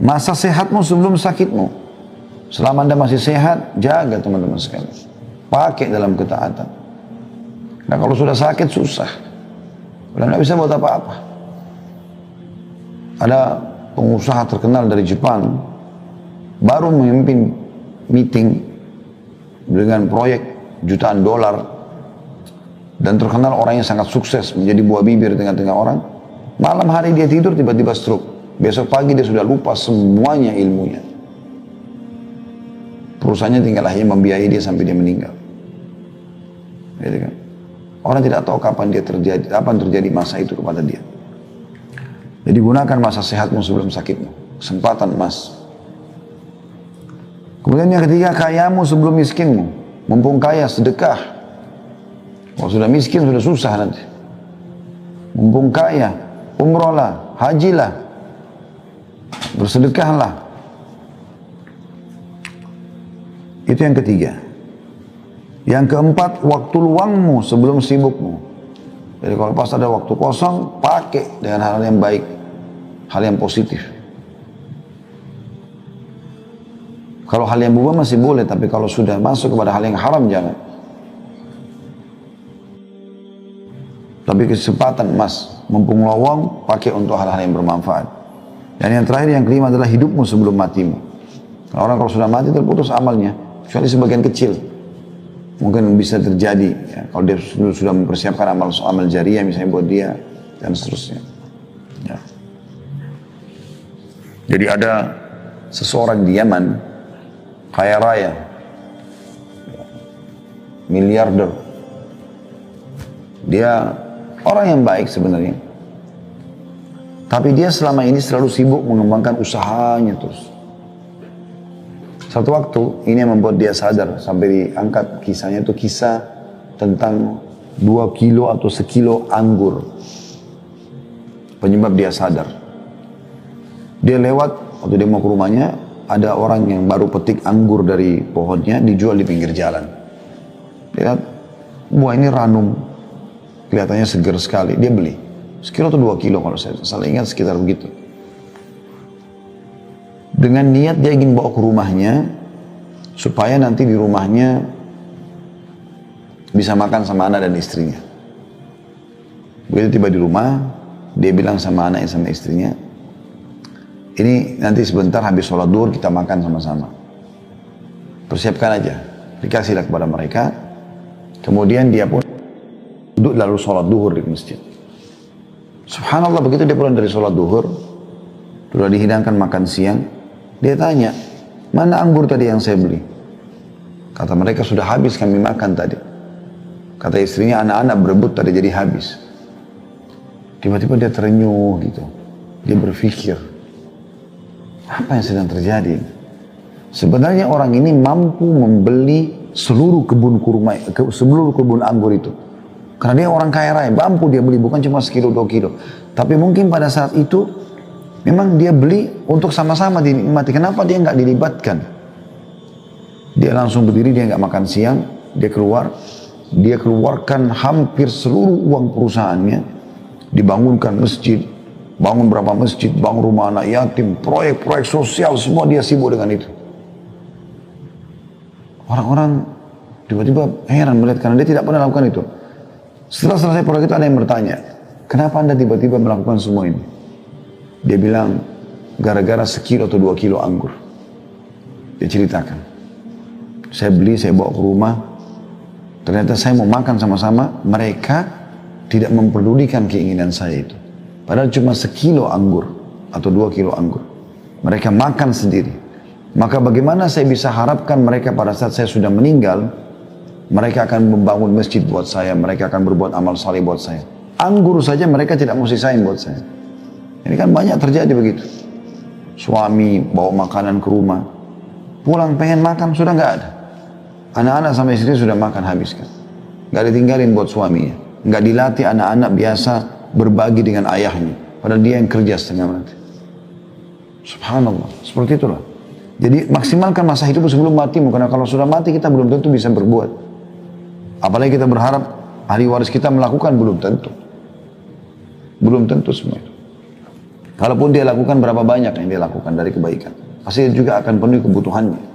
Masa sehatmu sebelum sakitmu. Selama Anda masih sehat, jaga teman-teman sekalian. Pakai dalam ketaatan. Nah kalau sudah sakit, susah. Udah nggak bisa buat apa-apa. Ada pengusaha terkenal dari Jepang, baru memimpin meeting dengan proyek jutaan dolar, dan terkenal orangnya sangat sukses, menjadi buah bibir di tengah-tengah orang. Malam hari dia tidur, tiba-tiba stroke. Besok pagi dia sudah lupa semuanya ilmunya. Perusahaannya tinggal hanya membiayai dia sampai dia meninggal. Gitu kan? Orang tidak tahu kapan terjadi masa itu kepada dia. Jadi gunakan masa sehatmu sebelum sakitmu. Kesempatan emas. Kemudian yang ketiga, kayamu sebelum miskinmu. Mumpung kaya, sedekah. Kalau sudah miskin, sudah susah nanti. Mumpung kaya, umrohlah, hajilah. Bersedekahlah. Itu yang ketiga. Yang keempat, waktu luangmu sebelum sibukmu. Jadi kalau pas ada waktu kosong, pakai dengan hal yang baik, hal yang positif. Kalau hal yang berubah masih boleh, tapi kalau sudah masuk kepada hal yang haram, jangan. Tapi kesempatan emas, mumpung lowong, pakai untuk hal-hal yang bermanfaat. Dan yang terakhir, yang kelima adalah hidupmu sebelum matimu. Orang kalau sudah mati terputus amalnya, kecuali sebagian kecil. Mungkin bisa terjadi, ya, kalau dia sudah mempersiapkan amal jariah misalnya buat dia, dan seterusnya. Ya. Jadi ada seseorang di Yaman, kaya raya, miliarder. Dia orang yang baik sebenarnya. Tapi dia selama ini selalu sibuk mengembangkan usahanya terus. Satu waktu, ini yang membuat dia sadar, sampai diangkat kisahnya itu kisah tentang 2 kilo atau sekilo anggur. Penyebab dia sadar. Dia lewat, waktu dia mau ke rumahnya, ada orang yang baru petik anggur dari pohonnya, dijual di pinggir jalan. Dia lihat, buah ini ranum, kelihatannya segar sekali, dia beli. Sekilo atau 2 kilo kalau saya salah ingat, sekitar begitu. Dengan niat dia ingin bawa ke rumahnya, supaya nanti di rumahnya bisa makan sama anak dan istrinya. Begitu tiba di rumah, dia bilang sama anaknya sama istrinya, ini nanti sebentar habis sholat duhur kita makan sama-sama. Persiapkan aja, dikasihlah kepada mereka. Kemudian dia pun duduk lalu sholat duhur di masjid. Subhanallah, begitu dia pulang dari sholat duhur, sudah dihidangkan makan siang, dia tanya, mana anggur tadi yang saya beli? Kata mereka, sudah habis kami makan tadi. Kata istrinya, anak-anak berebut tadi jadi habis. Tiba-tiba dia terenyuh gitu. Dia berpikir, apa yang sedang terjadi? Sebenarnya orang ini mampu membeli seluruh kebun kurma, seluruh kebun anggur itu. Karena dia orang kaya raya, mampu dia beli, bukan cuma sekilo 2 kilo. Tapi mungkin pada saat itu, memang dia beli untuk sama-sama dinikmati. Kenapa dia nggak dilibatkan? Dia langsung berdiri, dia nggak makan siang, dia keluarkan hampir seluruh uang perusahaannya, dibangunkan masjid, bangun berapa masjid, bangun rumah anak yatim, proyek-proyek sosial, semua dia sibuk dengan itu. Orang-orang tiba-tiba heran melihat, karena dia tidak pernah lakukan itu. Setelah selesai proyek itu ada yang bertanya, kenapa Anda tiba-tiba melakukan semua ini? Dia bilang, gara-gara sekilo atau 2 kilo anggur. Dia ceritakan, saya beli, saya bawa ke rumah, ternyata saya mau makan sama-sama, mereka tidak memperdulikan keinginan saya itu. Padahal cuma sekilo anggur, atau 2 kilo anggur. Mereka makan sendiri. Maka bagaimana saya bisa harapkan mereka pada saat saya sudah meninggal, mereka akan membangun masjid buat saya, mereka akan berbuat amal saleh buat saya. Anggur saja mereka tidak mau sisain buat saya. Ini kan banyak terjadi begitu. Suami bawa makanan ke rumah, pulang pengen makan sudah nggak ada. Anak-anak sama istri sudah makan habiskan. Nggak ditinggalin buat suaminya. Nggak dilatih anak-anak biasa berbagi dengan ayahnya. Padahal dia yang kerja setengah mati. Subhanallah, seperti itulah. Jadi maksimalkan masa hidup sebelum matimu, karena kalau sudah mati kita belum tentu bisa berbuat. Apalagi kita berharap ahli waris kita melakukan, belum tentu. Belum tentu semua itu. Kalaupun dia lakukan berapa banyak yang dia lakukan dari kebaikan, pasti dia juga akan penuhi kebutuhannya.